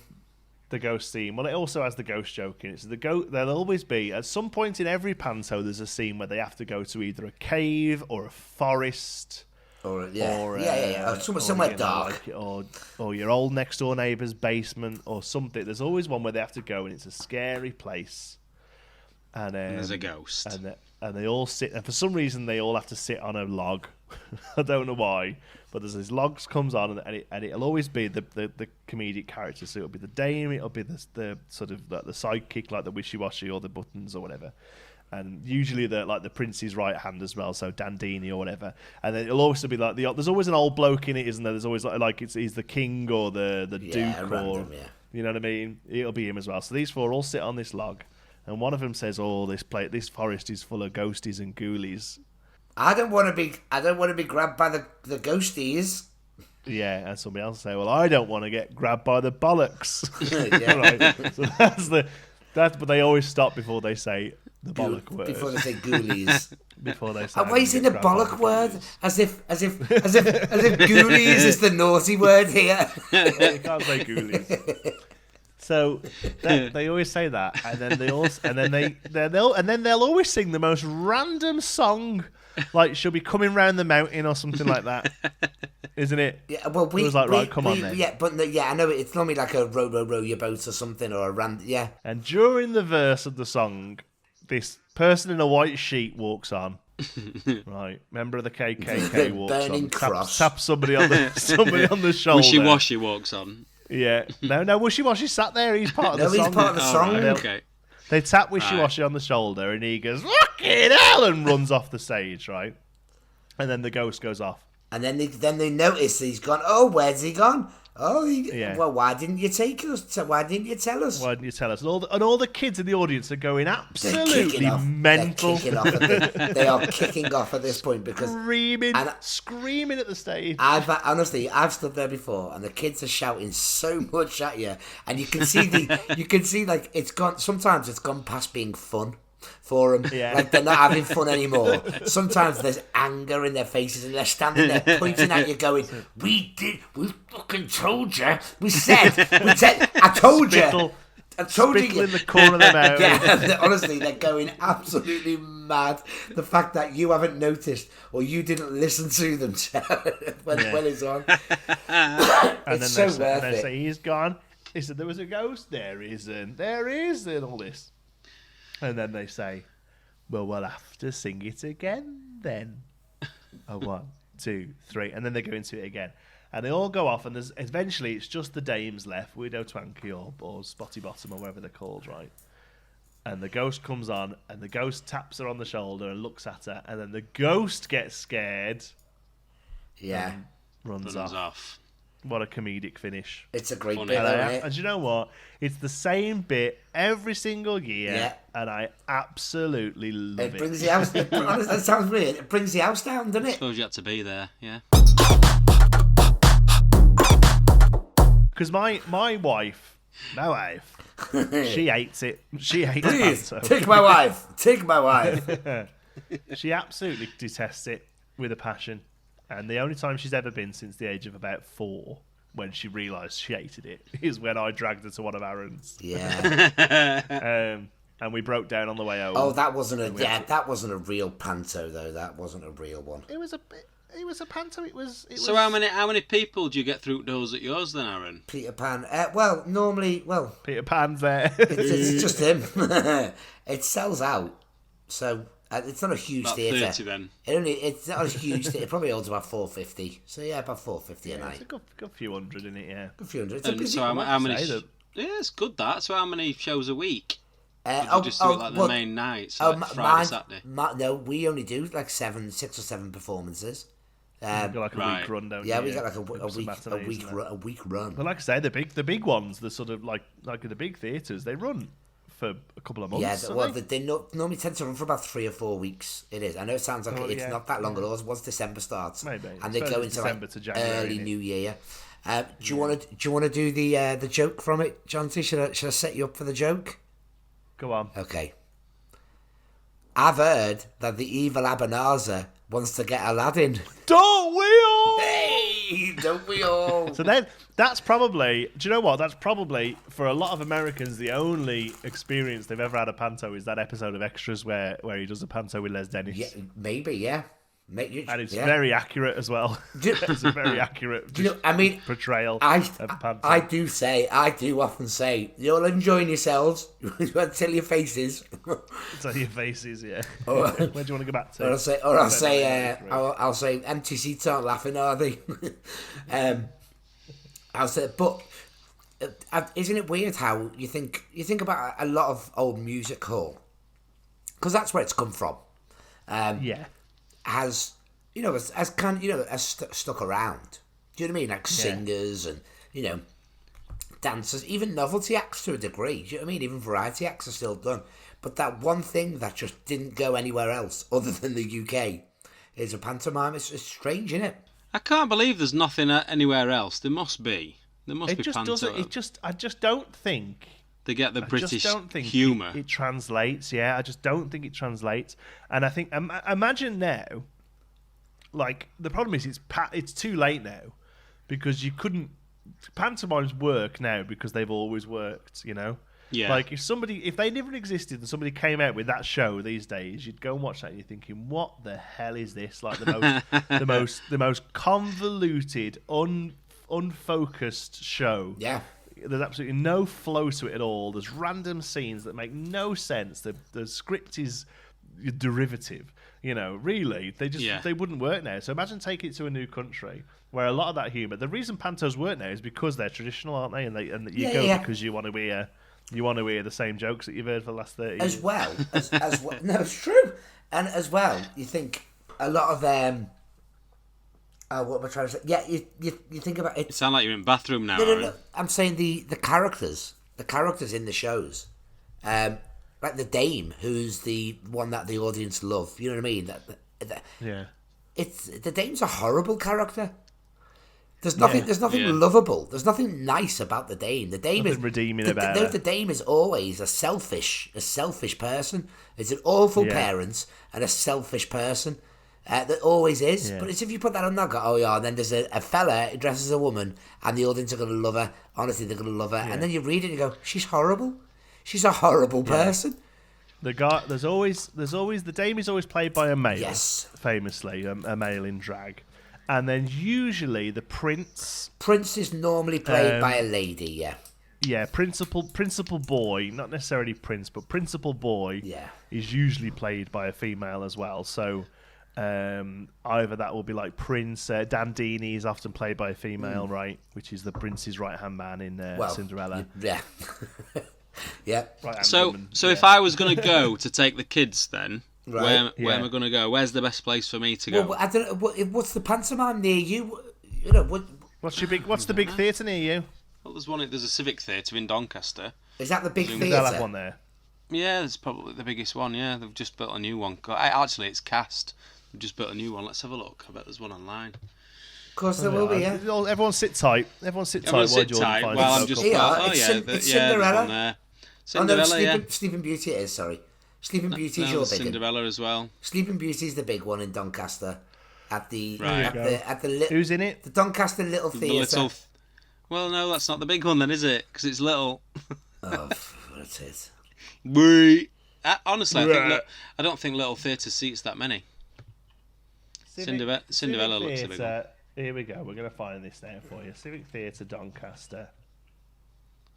The ghost scene. Well, it also has the ghost joke in it. So there'll always be, at some point in every panto, there's a scene where they have to go to either a cave or a forest, or somewhere dark, or your old next door neighbour's basement or something. There's always one where they have to go, and it's a scary place. And there's a ghost, and they all sit, and for some reason they all have to sit on a log. I don't know why, but there's these logs comes on, and it'll always be the comedic character. So it'll be the dame, it'll be the sort of the sidekick, like the Wishy Washy or the Buttons or whatever, and usually the prince's right hand as well, so Dandini or whatever. And then it'll also be like there's always an old bloke in it, isn't there? There's always like he's the king or the duke or you know what I mean. It'll be him as well. So these four all sit on this log. And one of them says, "Oh, this forest is full of ghosties and ghoulies." I don't want to be grabbed by the ghosties. Yeah, and somebody else say, "Well, I don't want to get grabbed by the bollocks." Yeah. Right. So that's but they always stop before they say the bollock word. Before they say ghoulies. Before they say. Why are you saying the bollock word? As if ghoulies is the naughty word here. You can't say ghoulies. So they always say that, and then they'll always sing the most random song, like she'll be coming round the mountain or something like that, isn't it? Yeah, well, it was like, right, come on then. Yeah, but I know it's normally like a row your boat or something, or a yeah. And during the verse of the song, this person in a white sheet walks on. Right, member of the KKK walks burning on, cross. taps somebody on the shoulder. Wishy Washy walks on. Yeah, no, Wishy Washy sat there. He's part of the song. He's part of the song. Right, okay. They tap Wishy Washy on the shoulder, and he goes, "Fucking hell!" and runs off the stage, right? And then the ghost goes off. And then they notice he's gone. Oh, where's he gone? Oh, well, why didn't you take us? Why didn't you tell us? Why didn't you tell us? And all the kids in the audience are going absolutely mental. They are kicking off at this point because screaming at the stage. I've stood there before, and the kids are shouting so much at you, and you can see like it's gone. Sometimes it's gone past being fun for them. Yeah. Like they're not having fun anymore. Sometimes there's anger in their faces and they're standing there pointing at you going, we fucking told you. We said, I told you. I told you. In the corner of their mouth. Yeah, honestly, they're going absolutely mad. The fact that you haven't noticed or you didn't listen to them when it's on. And it's then so worth it. They say, he's gone. He said, there was a ghost. There isn't. There is, and all this. And then they say, well, we'll have to sing it again then. 1, 2, 3. And then they go into it again. And they all go off, and eventually it's just the dames left, Widow Twankey or Spotty Bottom or whatever they're called, right? And the ghost comes on, and the ghost taps her on the shoulder and looks at her, and then the ghost gets scared. Yeah. And runs off. What a comedic finish. It's a great bit, isn't it? And you know what? It's the same bit every single year, and I absolutely love it. It brings the house... That sounds brilliant. It brings the house down, doesn't it? I suppose you had to be there, yeah. Because my wife, she hates it. She hates Please, Panto. take my wife. Take my wife. She absolutely detests it with a passion. And the only time she's ever been since the age of about 4, when she realised she hated it, is when I dragged her to one of Aaron's. Yeah. And we broke down on the way home. Oh, that wasn't a real panto though. That wasn't a real one. It was a panto. It was. So how many people do you get through doors at yours then, Aaron? Peter Pan. Peter Pan's there. It's just him. It sells out. So. It's not a huge theatre. 30 then. It's not a huge theatre. It probably holds about 450. So yeah, about 450 a night. It's a good few hundred in it, yeah. Good few hundred. So how many? Yeah, it's good that. So how many shows a week? You just do it like the main nights, like Friday, Saturday. No, we only do like 6 or 7 performances. We got like a week run, don't you? Yeah, we got like a week run. But like I say, the big ones, the sort of like the big theatres, they run for a couple of months. Yeah, well, they normally tend to run for about 3 or 4 weeks. It is. I know it sounds like it's not that long at all. Once December starts, maybe, and they go into December to January, early New Year. Do you want to do the joke from it, John T? Should I set you up for the joke? Go on. Okay. I've heard that the evil Abanazar wants to get Aladdin. Don't we all? Hey, don't we all? So then, that's probably... Do you know what? That's probably, for a lot of Americans, the only experience they've ever had a panto is that episode of Extras where he does a panto with Les Dennis. Yeah, maybe, yeah. And it's very accurate as well. It's a very accurate portrayal of panto. I do often say, you're enjoying yourselves until your faces. Until your faces, yeah. Where do you want to go back to? I'll say empty seats aren't laughing, are they? I'll say, but isn't it weird how you think about a lot of old music hall, because that's where it's come from. Has stuck around. Do you know what I mean? Like singers and dancers, even novelty acts to a degree. Do you know what I mean? Even variety acts are still done. But that one thing that just didn't go anywhere else other than the UK is a pantomime. It's strange, isn't it? I can't believe there's nothing anywhere else. There must be. There must be panto. I just don't think. They get the British humour. It translates, yeah. I just don't think it translates. And I think, imagine now, like, the problem is it's too late now, because you couldn't... Pantomimes work now because they've always worked, you know? Yeah. Like, if they never existed and somebody came out with that show these days, you'd go and watch that and you're thinking, what the hell is this? Like, the most convoluted, unfocused show. Yeah. There's absolutely no flow to it at all. There's random scenes that make no sense. The script is derivative. Really, they wouldn't work now. So imagine taking it to a new country where a lot of that humour. The reason pantos work now is because they're traditional, aren't they? And you go because you want to hear the same jokes that you've heard for the last 30 years. As well. No, it's true. And as well, you think a lot of What am I trying to say? Yeah, you think about it. You sound like you're in the bathroom now. No. I'm saying the characters in the shows, like the Dame, who's the one that the audience love. You know what I mean? Yeah. It's the Dame's a horrible character. There's nothing lovable. There's nothing nice about the Dame. The Dame nothing is redeeming about her. The Dame is always a selfish person. It's an awful parent and a selfish person. That always is. But it's if you put that on there, go, oh yeah, and then there's a fella who dresses as a woman, and the audience are going to love her. Honestly, they're going to love her. And then you read it and you go, she's horrible. She's a horrible person. The guy, there's always the Dame is always played by a male. Yes, famously a male in drag. And then usually the prince. Prince is normally played by a lady, yeah. Yeah, principal boy, not necessarily prince, but principal boy is usually played by a female as well. So either that will be like Prince, Dandini is often played by a female, right? Which is the prince's right-hand man in Cinderella. Yeah. Yeah. So if I was going to go to take the kids then... Right. Where am I going to go? Where's the best place for me to go? Well, I don't know. What's the pantomime near you? You know what? What's the big theatre near you? Well, there's a civic theatre in Doncaster. Is that the big theatre? They'll have one there. Yeah, it's probably the biggest one. Yeah, they've just built a new one. Actually, it's Cast. They've just built a new one. Let's have a look. I bet there's one online. Of course there will be. Yeah. Everyone sit tight. Everyone sit tight. Well, I'm just. It's Cinderella. Cinderella. Sleeping Beauty it is. Sorry. Sleeping Beauty is your big Cinderella as well. Sleeping Beauty is the big one in Doncaster. At the who's in it? The Doncaster Little Theatre. Well, no, that's not the big one then, is it? Because it's little. Oh, what it is. Honestly, I don't think Little Theatre seats that many. Cinderella looks a big one. Here we go. We're going to find this now for you. Civic Theatre Doncaster.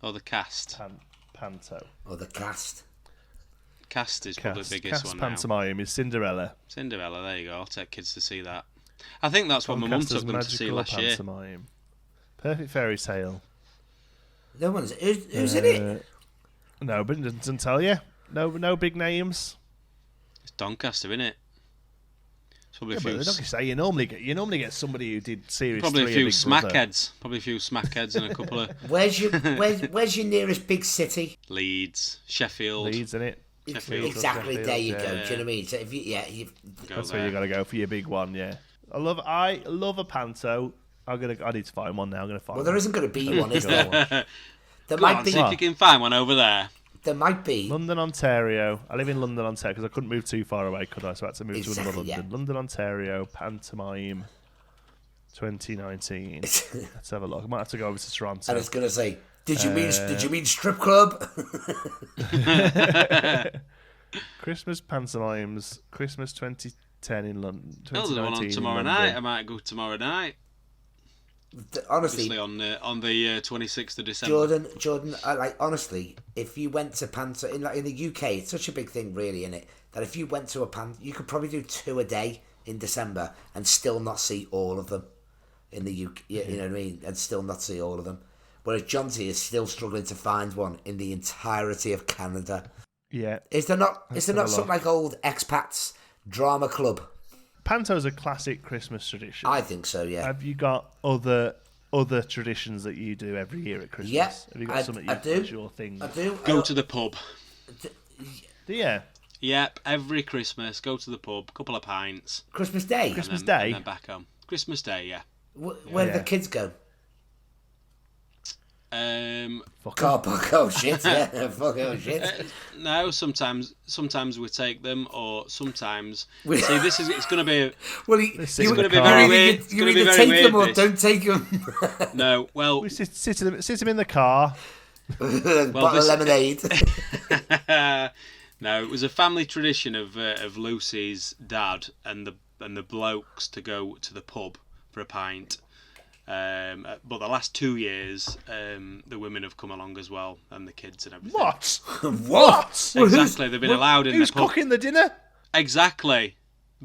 Oh, the Cast. Panto. Oh, the Cast. Cast is probably the biggest one now. Pantomime is Cinderella. Cinderella, there you go. I'll take kids to see that. I think that's what my mum took them to see last year. Perfect Fairy Tale. No one's. Who's in it? No, but it doesn't tell you. No big names. It's Doncaster, isn't it? But like you say, you normally get somebody who did series. Probably 3 a few smackheads. Probably a few smackheads and a couple of. Where's your nearest big city? Leeds, Sheffield. Leeds, isn't it? Exactly. Sheffield, there you go. Do you know what I mean? So that's where you got to go for your big one. Yeah, I love a panto. I need to find one now. I'm gonna find. Well, there isn't going to be one, is there? There might be. See if you can find one over there. There might be. London, Ontario. I live in London, Ontario because I couldn't move too far away, could I? So I had to move to another London. Yeah. London, Ontario, Pantomime 2019. Let's have a look. I might have to go over to Toronto. I was going to say, did you mean strip club? Christmas pantomimes, Christmas 2010 in London. There's one on tomorrow night. I might go tomorrow night. Honestly, on the 26th of December. Jordan, honestly, if you went to panto in the UK, it's such a big thing, really, isn't it? That if you went to a panto, you could probably do 2 a day in December and still not see all of them in the UK. You know what I mean? And still not see all of them. Whereas Jonty is still struggling to find one in the entirety of Canada. Yeah. Is there not something like old expats drama club? Panto's a classic Christmas tradition. I think so, yeah. Have you got other traditions that you do every year at Christmas? Yeah, Have you got something that's your thing? I do. Go to the pub. Yeah. Yep, every Christmas, go to the pub, couple of pints. Christmas Day? Christmas Day? And then back home. Christmas Day, yeah. Where do the kids go? Oh shit! Yeah, shit. No, sometimes we take them, or sometimes. See, it's going to be. It's going to be very weird. You either take them or don't take them. No, well, we sit them in the car. Bottle of lemonade. No, it was a family tradition of Lucy's dad and the blokes to go to the pub for a pint. But the last 2 years, the women have come along as well, and the kids and everything. What? Exactly, they've been allowed in the pub. Who's cooking the dinner? Exactly.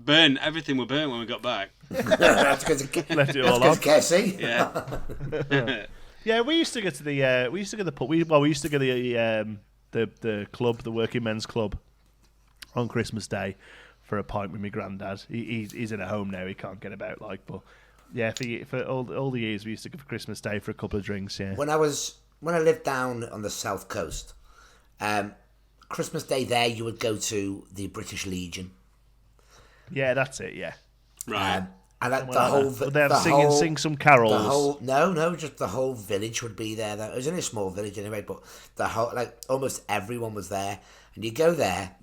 Everything were burnt when we got back. That's left it all on. KFC. Yeah. Yeah, we used to go to the pub. We used to go to the club, the working men's club, on Christmas Day for a pint with my granddad. He's in a home now. He can't get about but Yeah, for all the years we used to go for Christmas Day for a couple of drinks. Yeah. When I lived down on the south coast, Christmas Day there you would go to the British Legion. Yeah, that's it. Yeah. Right. And the whole, would they have sing some carols? Just the whole village would be there. It was only a small village anyway, but the whole, like, almost everyone was there. And you go there,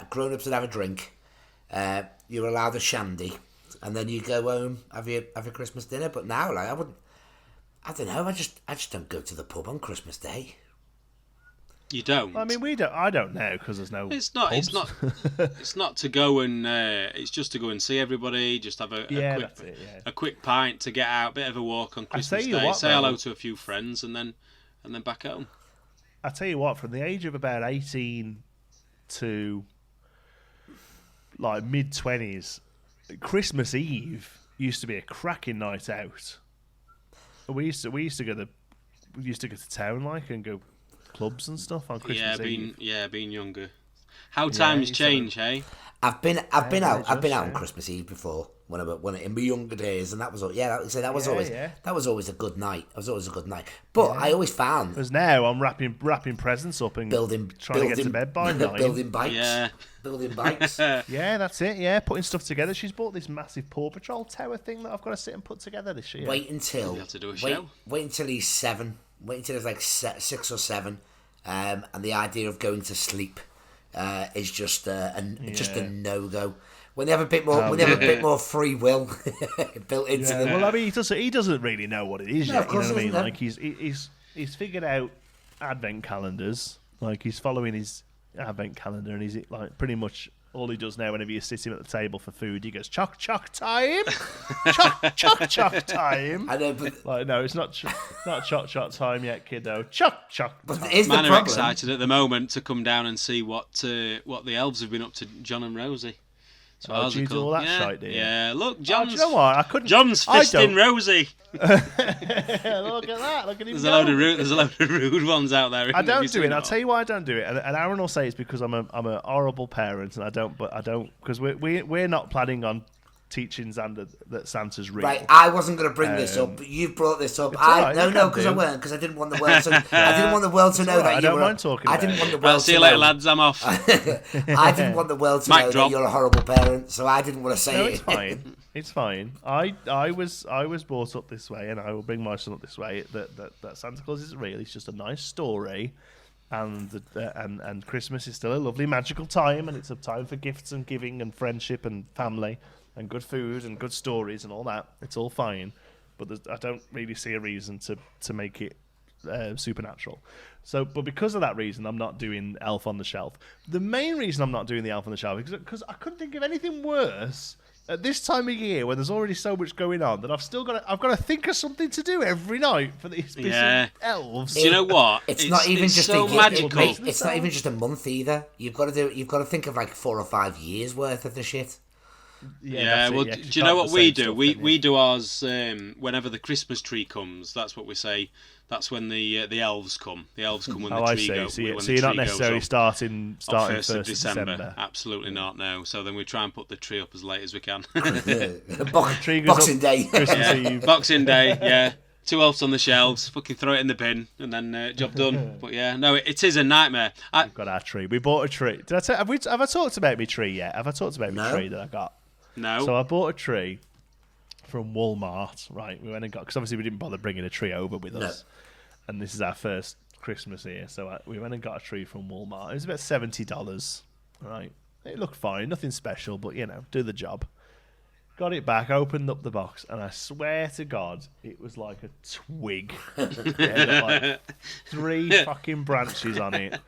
grown-ups would have a drink. You're allowed a shandy, and then you go home, have your Christmas dinner. But now, like, I don't know. I just don't go to the pub on Christmas Day. You don't. I mean, we don't. I don't know because there's no. It's not. pubs. It's not. It's not to go and. It's just to go and see everybody. Just have a quick pint to get out, bit of a walk on Christmas Day. Say hello to a few friends, and then back home. I tell you what, from the age of about 18 to like mid-20s, Christmas Eve used to be a cracking night out. We used to go to town and go clubs and stuff on Christmas Eve. Being younger. How times change, hey? I've been out on Christmas Eve before when in my younger days, and that was always a good night. It was always a good night. But I always found because now I'm wrapping presents up and trying to get to bed by 9. building bikes. Yeah, that's it. Yeah, putting stuff together. She's bought this massive Paw Patrol tower thing that I've got to sit and put together this year. Wait until he's 7. Wait until he's like 6 or 7, and the idea of going to sleep is just a no-go. When they have a bit more free will built into them. Well, I mean, he doesn't really know what it is yet. You know what I mean? Like he's figured out advent calendars. Like he's following his advent calendar, and he's like pretty much all he does now. Whenever you sit him at the table for food, he goes choc time, choc time. I know, but like no, it's not choc time yet, kiddo. Choc. But here's the Man problem. are excited at the moment to come down and see what the elves have been up to, John and Rosie. So do you do all that shite, do you? Yeah, look, John's. Do you know what? I couldn't. John's fisting Rosie. Look at that! Look at him. There's a load of rude ones out there. I don't do it. I'll tell you why I don't do it. And Aaron will say it's because I'm a horrible parent, and I don't because we're not planning on teaching Xander that Santa's real. Right, I wasn't going to bring this up, but you brought this up. Because I weren't, because I didn't want the world to. I didn't want the world to know that I don't mind talking. I didn't want the world. See you later, lads. I'm off. I didn't want the world to know that you're a horrible parent, so I didn't want to say it. It's fine. It's fine. I was brought up this way, and I will bring my son up this way. That Santa Claus isn't real. It's just a nice story. And Christmas is still a lovely magical time, and it's a time for gifts and giving and friendship and family and good food and good stories and all that. It's all fine, but I don't really see a reason to make it supernatural. So, but because of that reason, I'm not doing Elf on the Shelf. The main reason I'm not doing the Elf on the Shelf is because I couldn't think of anything worse at this time of year when there's already so much going on that I've got to think of something to do every night for these elves. Do you know what? It's not even just so magical. It's not even just a month either. You've got to think of like 4 or 5 years worth of the shit. Yeah, well, do you know what we do? We do ours whenever the Christmas tree comes. That's what we say. That's when the elves come. The elves come when the tree goes. So you're not necessarily starting 1st of December. Absolutely not. No. So then we try and put the tree up as late as we can. Boxing Day. Christmas Eve. Boxing Day. Yeah. 2 elves on the shelves. Fucking throw it in the bin, and then job done. But yeah, no, it is a nightmare. We've got our tree. We bought a tree. Did I tell? Have I talked about my tree yet? Have I talked about my tree that I got? No. So I bought a tree from Walmart, right? We went and got, because obviously we didn't bother bringing a tree over with us. And this is our first Christmas here. So we went and got a tree from Walmart. It was about $70, right? It looked fine, nothing special, but do the job. Got it back, opened up the box, and I swear to God, it was like a twig. It had like 3 fucking branches on it.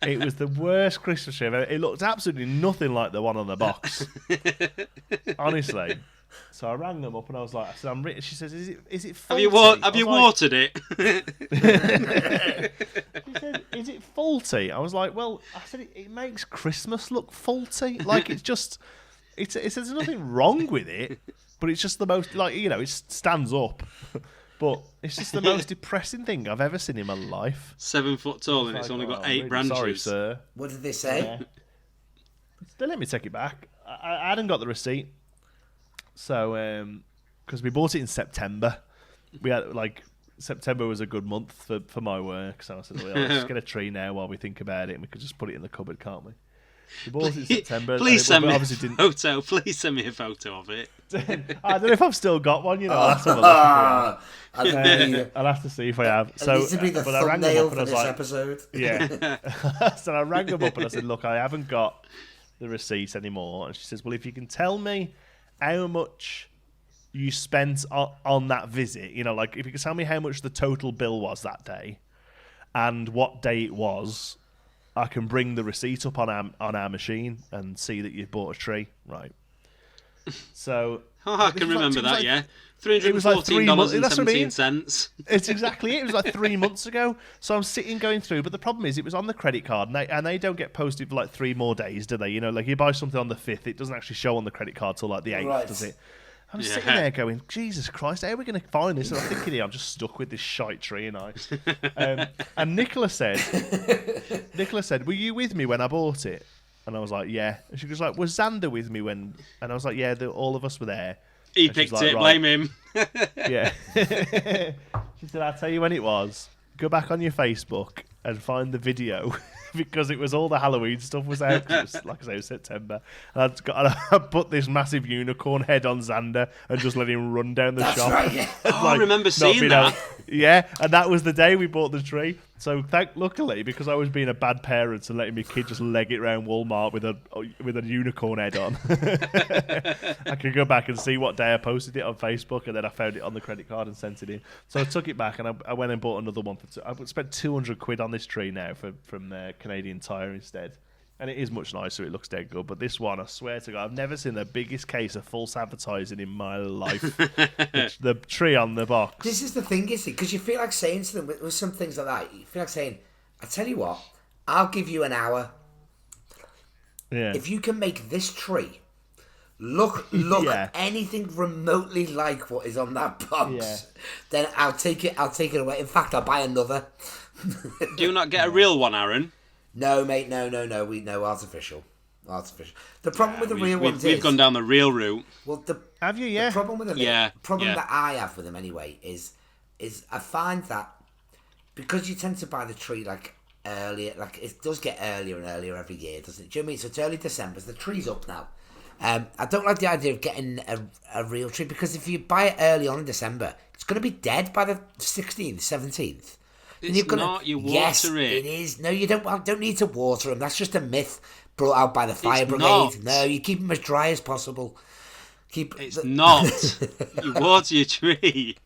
It was the worst Christmas tree ever. It looked absolutely nothing like the one on the box. Honestly. So I rang them up and I was like, she says, is it faulty? Have you watered it? She said, is it faulty? I was like, well, I said, it makes Christmas look faulty. Like, it's just... there's nothing wrong with it, but it's just the most, it stands up. But it's just the most depressing thing I've ever seen in my life. 7 foot tall and it's only got 8 branches. Sorry, sir. What did they say? Yeah. They let me take it back. I hadn't got the receipt. So because we bought it in September. We had September was a good month for my work, so I said, well, let's just get a tree now while we think about it, and we could just put it in the cupboard, can't we? We bought it in September. Please send me a photo. Please send me a photo of it. I don't know if I've still got one. I'll have to have a look. I'll have to see if I have. So, needs to be the thumbnail for this episode. Yeah. So I rang them up and I said, look, I haven't got the receipt anymore. And she says, well, if you can tell me how much you spent on that visit, if you can tell me how much the total bill was that day and what day it was, I can bring the receipt up on our machine and see that you bought a tree, right? So I can remember that. Yeah, $314.17. It's exactly it. It was like 3 months ago. So I'm sitting going through, but the problem is it was on the credit card, and they don't get posted for like 3 more days, do they? You buy something on the 5th, it doesn't actually show on the credit card till like the 8th, does it? I'm sitting there going, Jesus Christ, how are we going to find this? And I'm thinking, I'm just stuck with this shite tree, and and Nicola said, were you with me when I bought it? And I was like, yeah. And she was like, was Xander with me when? And I was like, yeah, all of us were there. He picked it, right. Blame him. Yeah. She said, I'll tell you when it was. Go back on your Facebook and find the video. Because it was all the Halloween stuff was out. It was, like I say, it was September. And I put this massive unicorn head on Xander and just let him run down the shop. Right, yeah. I remember seeing that. Yeah, and that was the day we bought the tree. So luckily, because I was being a bad parent and letting my kid just leg it around Walmart with a unicorn head on, I could go back and see what day I posted it on Facebook, and then I found it on the credit card and sent it in. So I took it back and I went and bought another one I spent £200 on this tree now from Canadian Tire instead. And it is much nicer. It looks dead good. But this one, I swear to God, I've never seen the biggest case of false advertising in my life. the tree on the box. This is the thing, is it? Because you feel like saying to them with some things like that. You feel like saying, I tell you what, I'll give you an hour. Yeah. If you can make this tree look yeah. anything remotely like what is on that box, then I'll take it away. In fact, I'll buy another. Do you not get a real one, Aaron? No, mate, no. We know artificial. The problem with the real ones we've gone down the real route. Well, have you? Yeah. The problem with that I have with them anyway is I find that because you tend to buy the tree like earlier, like it does get earlier and earlier every year, doesn't it? Do you know what I mean? So it's early December. So the tree's up now. I don't like the idea of getting a real tree because if you buy it early on in December, it's going to be dead by the 16th, 17th. It's not. You water yes, it. It is. No, you don't need to water them. That's just a myth brought out by the fire brigade. Not. No, you keep them as dry as possible. Not. You water your tree.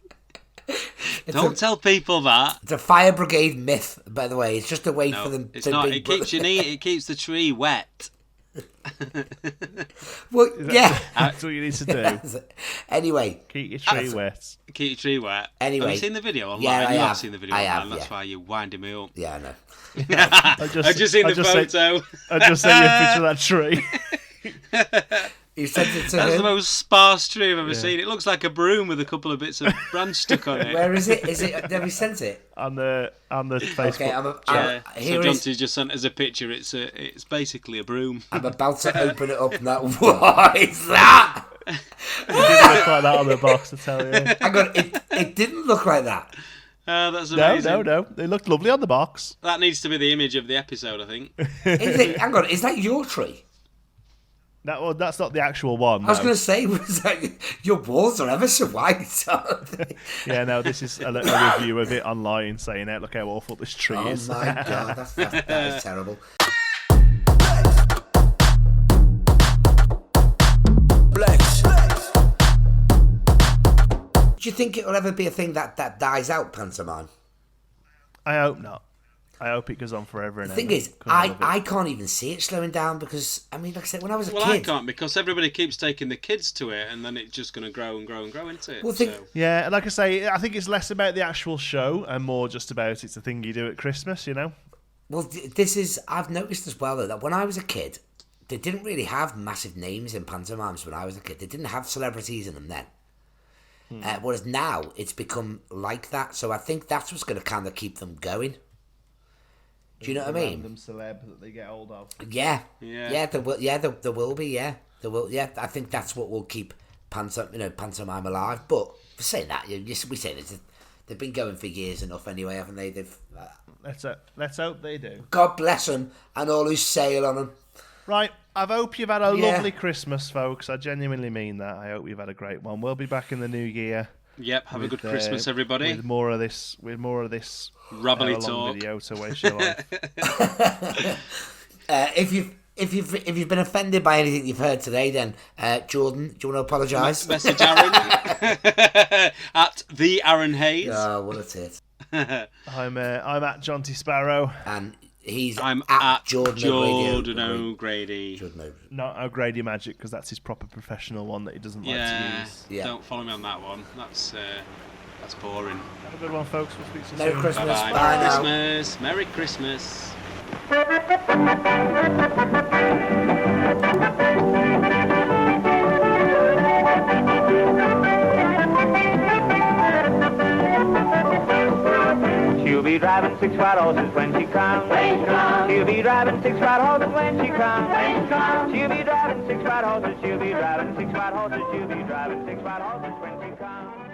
Don't tell people that. It's a fire brigade myth, by the way. It's just a way for them it's to not. be... It keeps the tree wet. Well, yeah. That's what you need to do. Anyway. Keep your tree wet. Keep your tree wet. Anyway. Have you seen the video online? Yeah, I have. Seen the video online. That's why you're winding me up. Yeah, I know. I just seen the photo. I just sent you a picture of that tree. You sent it to That's him? the most sparse tree I've ever seen. It looks like a broom with a couple of bits of branch stuck on it. Where is it? Have you sent it? On the Facebook. Okay, so Jonty's just sent us a picture. It's basically a broom. I'm about to open it up now. What is that? It didn't look like that on the box, I tell you. Hang on, it didn't look like that. That's amazing. No. They looked lovely on the box. That needs to be the image of the episode, I think. Hang on, is that your tree? That's not the actual one. I was going to say, was that your walls are ever so white, aren't they? Yeah, no, this is a review of it online saying, look how awful this tree is. Oh my God, that is terrible. Do you think it will ever be a thing that dies out, Pantomime? I hope not. I hope it goes on forever and ever. The thing is, I can't even see it slowing down because, I mean, like I said, when I was a kid... Well, I can't because everybody keeps taking the kids to it and then it's just going to grow and grow and grow into it. Well, yeah, like I say, I think it's less about the actual show and more just about it's a thing you do at Christmas, you know? Well, I've noticed as well, though, that when I was a kid, they didn't really have massive names in pantomimes when I was a kid. They didn't have celebrities in them then. Whereas now, it's become like that. So I think that's what's going to kind of keep them going. Do you know what I mean? Random celeb that they get hold of. Yeah. There will be. Yeah, there will. Yeah, I think that's what will keep Pantomime alive. But for saying that, we say this, they've been going for years enough anyway, haven't they? Let's hope they do. God bless them and all who sail on them. Right, I hope you've had a lovely Christmas, folks. I genuinely mean that. I hope you've had a great one. We'll be back in the new year. Yep, have a good Christmas, everybody. With more of this rubbly talk video to waste your life. If you've been offended by anything you've heard today, then Jordan, do you want to apologise? Message Aaron at the Aaron Hayes. Oh, what a tit. I'm at John T. Sparrow, and I'm at Jordan O'Grady. Not O'Grady Magic, because that's his proper professional one that he doesn't like to use. Yeah, don't follow me on that one. That's boring. Have a good one, folks. We'll speak to you Merry soon. Christmas. Bye-bye. Bye now. Merry Christmas. She'll be driving 6 white horses when she comes. She'll be driving 6 white horses when she comes. She'll be driving 6 white horses. She'll be driving 6 white horses. She'll be driving 6 white horses when she comes.